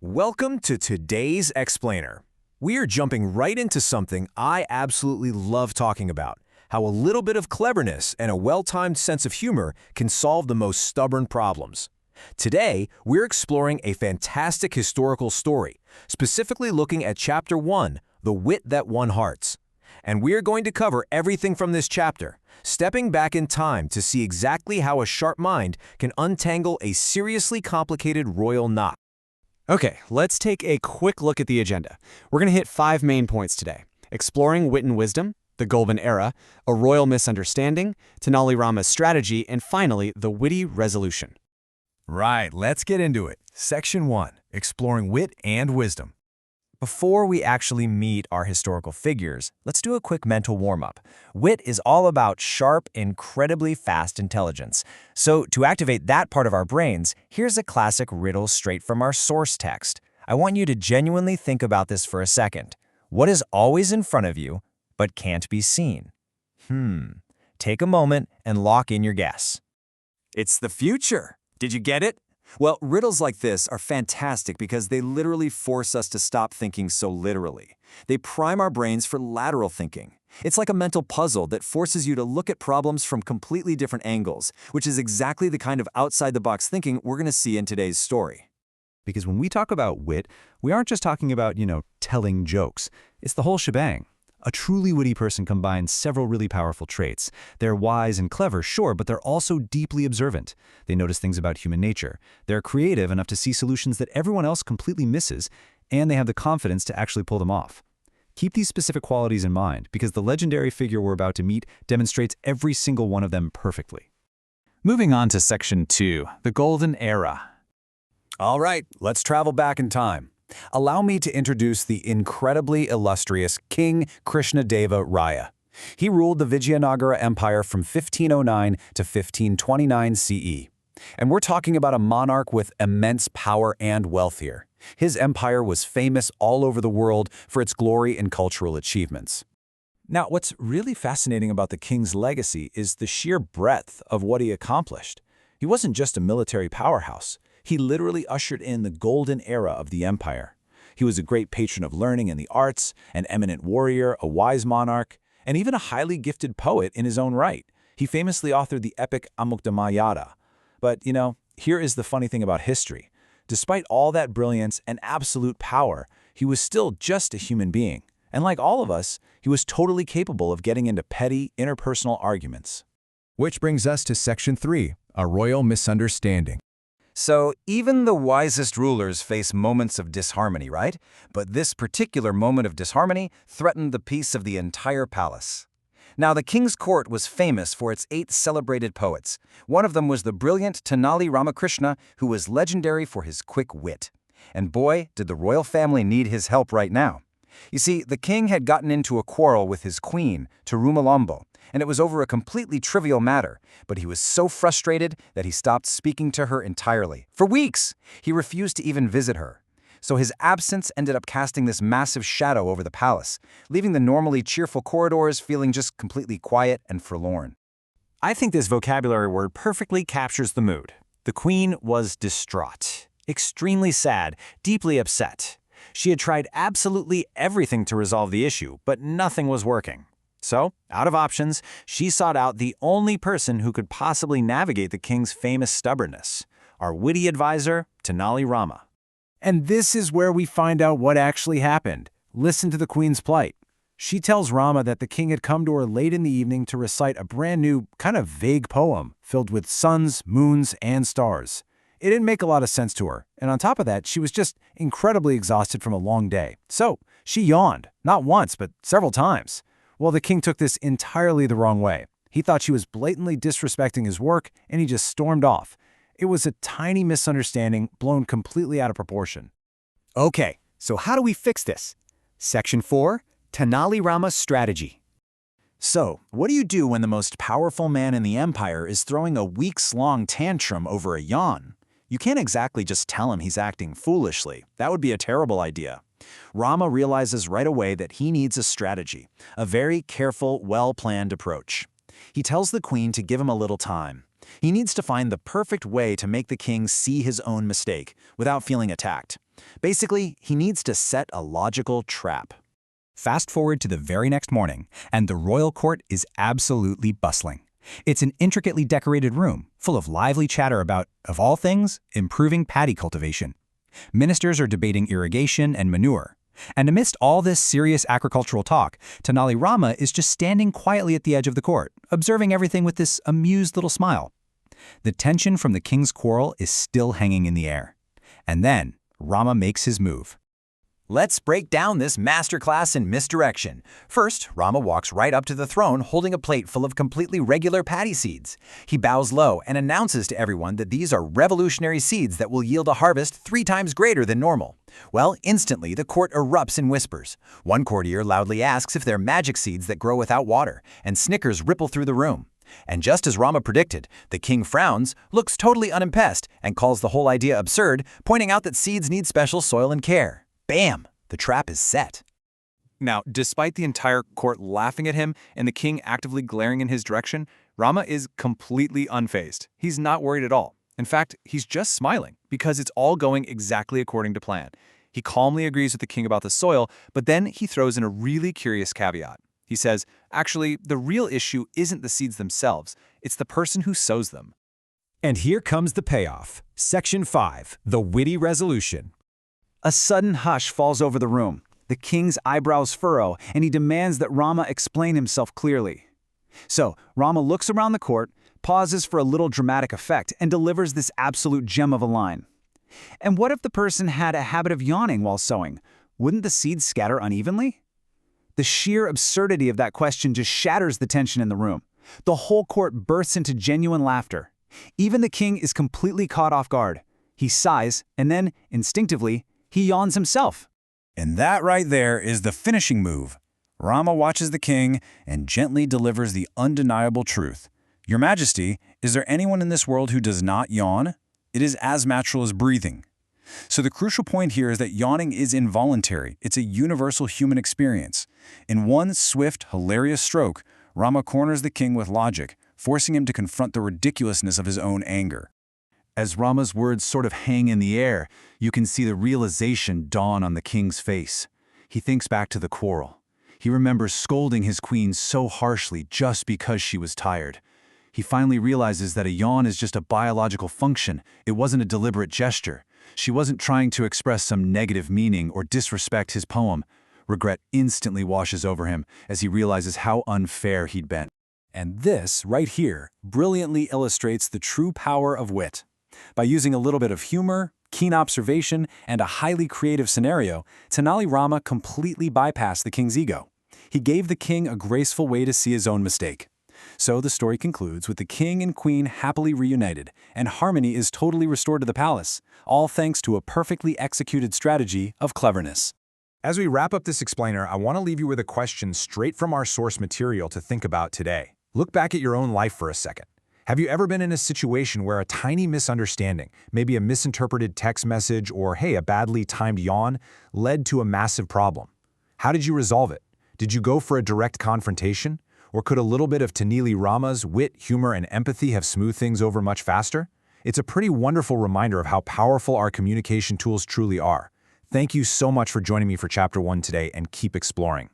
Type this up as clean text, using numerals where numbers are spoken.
Welcome to today's Explainer. We are jumping right into something I absolutely love talking about, how a little bit of cleverness and a well-timed sense of humor can solve the most stubborn problems. Today, we're exploring a fantastic historical story, specifically looking at Chapter 1, The Wit That Won Hearts. And we're going to cover everything from this chapter, stepping back in time to see exactly how a sharp mind can untangle a seriously complicated royal knot. Okay, let's take a quick look at the agenda. We're going to hit 5 main points today. Exploring wit and wisdom, the Golden Era, a royal misunderstanding, Tenali Rama's strategy, and finally, the witty resolution. Right, let's get into it. Section 1, Exploring Wit and Wisdom. Before we actually meet our historical figures, let's do a quick mental warm-up. Wit is all about sharp, incredibly fast intelligence. So to activate that part of our brains, here's a classic riddle straight from our source text. I want you to genuinely think about this for a second. What is always in front of you, but can't be seen? Take a moment and lock in your guess. It's the future. Did you get it? Well, riddles like this are fantastic because they literally force us to stop thinking so literally. They prime our brains for lateral thinking. It's like a mental puzzle that forces you to look at problems from completely different angles, which is exactly the kind of outside-the-box thinking we're going to see in today's story. Because when we talk about wit, we aren't just talking about, telling jokes. It's the whole shebang. A truly witty person combines several really powerful traits. They're wise and clever, sure, but they're also deeply observant. They notice things about human nature. They're creative enough to see solutions that everyone else completely misses, and they have the confidence to actually pull them off. Keep these specific qualities in mind, because the legendary figure we're about to meet demonstrates every single one of them perfectly. Moving on to Section 2, the Golden Era. All right, let's travel back in time. Allow me to introduce the incredibly illustrious King Krishnadeva Raya. He ruled the Vijayanagara Empire from 1509 to 1529 CE. And we're talking about a monarch with immense power and wealth here. His empire was famous all over the world for its glory and cultural achievements. Now, what's really fascinating about the king's legacy is the sheer breadth of what he accomplished. He wasn't just a military powerhouse. He literally ushered in the golden era of the empire. He was a great patron of learning and the arts, an eminent warrior, a wise monarch, and even a highly gifted poet in his own right. He famously authored the epic Amuktamayada. But, here is the funny thing about history. Despite all that brilliance and absolute power, he was still just a human being. And like all of us, he was totally capable of getting into petty, interpersonal arguments. Which brings us to Section 3, a royal misunderstanding. So even the wisest rulers face moments of disharmony, right? But this particular moment of disharmony threatened the peace of the entire palace. Now, the king's court was famous for its 8 celebrated poets. One of them was the brilliant Tenali Ramakrishna, who was legendary for his quick wit. And boy, did the royal family need his help right now. You see, the king had gotten into a quarrel with his queen, Tirumalambo, and it was over a completely trivial matter, but he was so frustrated that he stopped speaking to her entirely. For weeks, he refused to even visit her. So his absence ended up casting this massive shadow over the palace, leaving the normally cheerful corridors feeling just completely quiet and forlorn. I think this vocabulary word perfectly captures the mood. The queen was distraught, extremely sad, deeply upset. She had tried absolutely everything to resolve the issue, but nothing was working. So, out of options, she sought out the only person who could possibly navigate the king's famous stubbornness, our witty advisor, Tenali Rama. And this is where we find out what actually happened. Listen to the queen's plight. She tells Rama that the king had come to her late in the evening to recite a brand new, kind of vague poem filled with suns, moons, and stars. It didn't make a lot of sense to her, and on top of that, she was just incredibly exhausted from a long day. So, she yawned, not once, but several times. Well, the king took this entirely the wrong way. He thought she was blatantly disrespecting his work, and he just stormed off. It was a tiny misunderstanding blown completely out of proportion. Okay, so how do we fix this? Section 4, Tenali Rama's strategy. So, what do you do when the most powerful man in the empire is throwing a weeks-long tantrum over a yawn? You can't exactly just tell him he's acting foolishly. That would be a terrible idea. Rama realizes right away that he needs a strategy, a very careful, well-planned approach. He tells the queen to give him a little time. He needs to find the perfect way to make the king see his own mistake without feeling attacked. Basically, he needs to set a logical trap. Fast forward to the very next morning, and the royal court is absolutely bustling. It's an intricately decorated room, full of lively chatter about, of all things, improving paddy cultivation. Ministers are debating irrigation and manure. And amidst all this serious agricultural talk, Tenali Rama is just standing quietly at the edge of the court, observing everything with this amused little smile. The tension from the king's quarrel is still hanging in the air. And then, Rama makes his move. Let's break down this masterclass in misdirection. First, Rama walks right up to the throne holding a plate full of completely regular paddy seeds. He bows low and announces to everyone that these are revolutionary seeds that will yield a harvest 3 times greater than normal. Well, instantly the court erupts in whispers. One courtier loudly asks if they're magic seeds that grow without water, and snickers ripple through the room. And just as Rama predicted, the king frowns, looks totally unimpressed, and calls the whole idea absurd, pointing out that seeds need special soil and care. Bam! The trap is set. Now, despite the entire court laughing at him and the king actively glaring in his direction, Rama is completely unfazed. He's not worried at all. In fact, he's just smiling because it's all going exactly according to plan. He calmly agrees with the king about the soil, but then he throws in a really curious caveat. He says, actually, the real issue isn't the seeds themselves, it's the person who sows them. And here comes the payoff. Section 5, the witty resolution. A sudden hush falls over the room. The king's eyebrows furrow, and he demands that Rama explain himself clearly. So, Rama looks around the court, pauses for a little dramatic effect, and delivers this absolute gem of a line. And what if the person had a habit of yawning while sowing? Wouldn't the seeds scatter unevenly? The sheer absurdity of that question just shatters the tension in the room. The whole court bursts into genuine laughter. Even the king is completely caught off guard. He sighs, and then, instinctively, he yawns himself. And that right there is the finishing move. Rama watches the king and gently delivers the undeniable truth. Your Majesty, is there anyone in this world who does not yawn? It is as natural as breathing. So the crucial point here is that yawning is involuntary. It's a universal human experience. In one swift, hilarious stroke, Rama corners the king with logic, forcing him to confront the ridiculousness of his own anger. As Rama's words sort of hang in the air, you can see the realization dawn on the king's face. He thinks back to the quarrel. He remembers scolding his queen so harshly just because she was tired. He finally realizes that a yawn is just a biological function. It wasn't a deliberate gesture. She wasn't trying to express some negative meaning or disrespect his poem. Regret instantly washes over him as he realizes how unfair he'd been. And this, right here, brilliantly illustrates the true power of wit. By using a little bit of humor, keen observation, and a highly creative scenario, Tenali Rama completely bypassed the king's ego. He gave the king a graceful way to see his own mistake. So the story concludes with the king and queen happily reunited, and harmony is totally restored to the palace, all thanks to a perfectly executed strategy of cleverness. As we wrap up this explainer, I want to leave you with a question straight from our source material to think about today. Look back at your own life for a second. Have you ever been in a situation where a tiny misunderstanding, maybe a misinterpreted text message or, hey, a badly timed yawn, led to a massive problem? How did you resolve it? Did you go for a direct confrontation? Or could a little bit of Tenali Rama's wit, humor, and empathy have smoothed things over much faster? It's a pretty wonderful reminder of how powerful our communication tools truly are. Thank you so much for joining me for Chapter 1 today, and keep exploring.